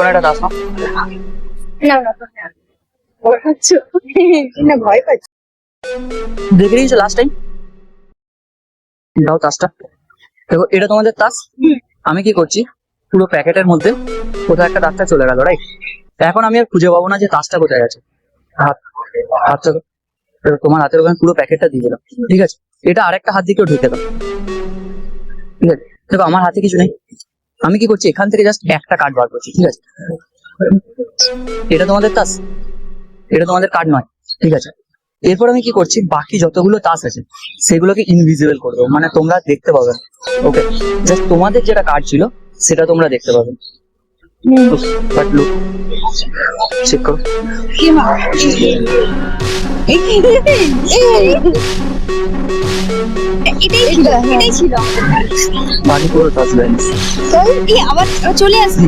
কোনো একটা তাস নাও। না না না ভয় পাচ্ছি। দেখে নিয়েছো লাস্ট টাইম? দাও তাসটা। দেখো এটা তোমাদের তাস। আমি কি করছি, পুরো প্যাকেটের মধ্যে কোথাও একটা তাসটা চলে গেল, রাইট? এখন আমি আর খুঁজে পাবো না যে তাসটা কোথায় আছে। হাত হাতটা তোমার হাতের ওখানে পুরো প্যাকেটটা দিয়ে দিলাম, ঠিক আছে? এটা আরেকটা হাত দিকেও ঢেকে দাও, ঠিক আছে? দেখো আমার হাতে কিছু নেই, আমি কি করছি, এখান থেকে জাস্ট একটা কার্ড বার করছি, ঠিক আছে? এটা তোমাদের তাস, এটা তোমাদের কার্ড নয়, ঠিক আছে? এরপর আমি কি করছি, বাকি যতগুলো তাস আছে সেগুলোকে ইনভিজিবল করে দেবো, মানে তোমরা দেখতে পাবে না। ওকে, জাস্ট তোমাদের যেটা কার্ড ছিল সেটা তোমরা দেখতে পাবে। বাট লুক, চেক করো। কি এটাই ছিল। বাকি পুরো তাস ব্যালেন্স। আবার চলে আসি।